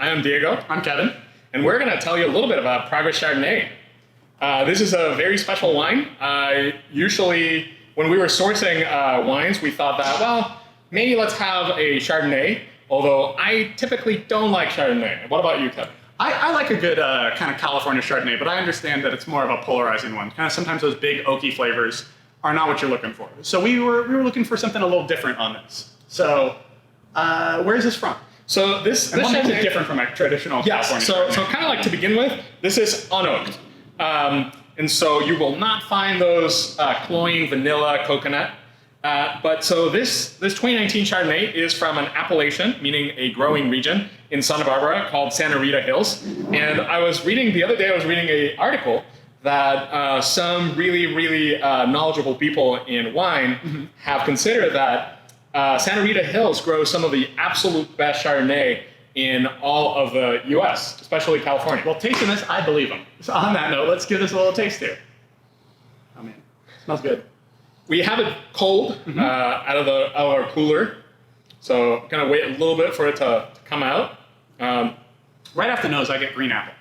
I am Diego. I'm Kevin. And we're going to tell you a little bit about Progress Chardonnay. This is a very special wine. Usually, when we were sourcing wines, we thought that, well, maybe let's have a Chardonnay, although I typically don't like Chardonnay. What about you, Kevin? I like a good kind of California Chardonnay, but I understand that it's more of a polarizing one. Kind of sometimes those big oaky flavors are not what you're looking for. So we were looking for something a little different on this. So where is this from? So this What makes Chardonnay it different from a traditional California so Chardonnay? kind of like to begin with, this is unoaked. And so you will not find those cloying vanilla coconut. But so this 2019 Chardonnay is from an appellation, meaning a growing region in Santa Barbara called Santa Rita Hills. And I was reading, the other day I was reading an article that some really knowledgeable people in wine have considered that Santa Rita Hills grows some of the absolute best Chardonnay in all of the US, especially California. Well, tasting this, I believe them. So on that note, let's give this a little taste here. Oh man, smells good. We have it cold out of our cooler, so I'm gonna wait a little bit for it to come out. Right off the nose, I get green apple.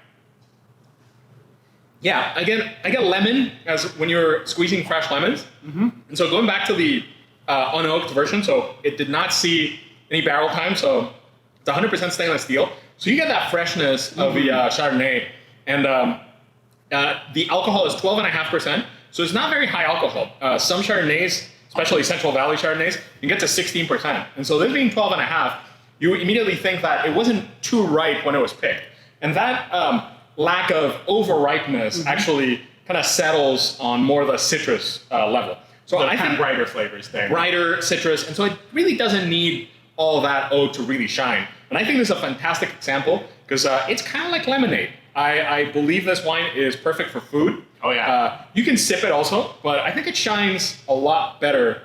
Yeah, I get lemon as when you're squeezing fresh lemons. And so going back to the unoaked version, so it did not see any barrel time, so it's 100% stainless steel. So you get that freshness of the Chardonnay, and the alcohol is 12.5%. So it's not very high alcohol. Some Chardonnays, especially Central Valley Chardonnays, you get to 16%. And so this being 12.5, you immediately think that it wasn't too ripe when it was picked. And that lack of over-ripeness actually kind of settles on more of the citrus level. So I think brighter flavors there. Brighter citrus, and so it really doesn't need all that oak to really shine. And I think this is a fantastic example because it's kind of like lemonade. I believe this wine is perfect for food. Oh yeah. You can sip it also, but I think it shines a lot better.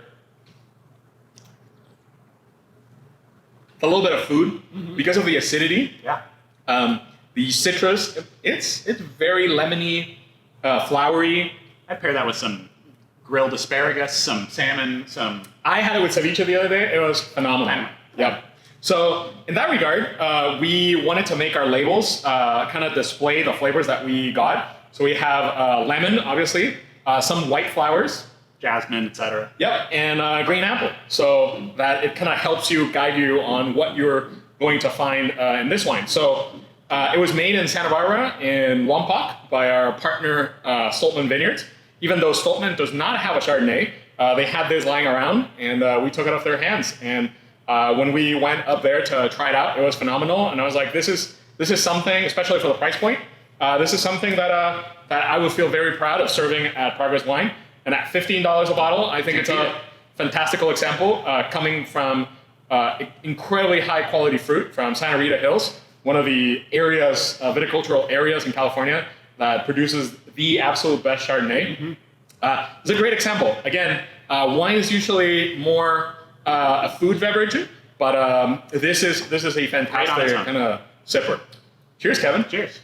A little bit of food because of the acidity. Yeah. The citrus, it's very lemony, flowery. I pair that with some grilled asparagus, some salmon, some... I had it with ceviche the other day. It was phenomenal. Yeah. So in that regard, we wanted to make our labels kind of display the flavors that we got. So we have lemon, obviously, some white flowers, jasmine, etc. Yep, and green apple. So that it kind of helps you, guide you on what you're going to find in this wine. So it was made in Santa Barbara in Lompoc by our partner Stoltman Vineyards. Even though Stoltman does not have a Chardonnay, they had this lying around, and we took it off their hands. And when we went up there to try it out, it was phenomenal. And I was like, this is something, especially for the price point, this is something that I would feel very proud of serving at Progress Wine. And at $15 a bottle, I think it's a fantastical example coming from incredibly high quality fruit from Santa Rita Hills, one of the areas, viticultural areas in California that produces the absolute best Chardonnay. It's a great example. Again, wine is usually more a food beverage, but this is a fantastic kind of sipper. Cheers, Kevin. Cheers.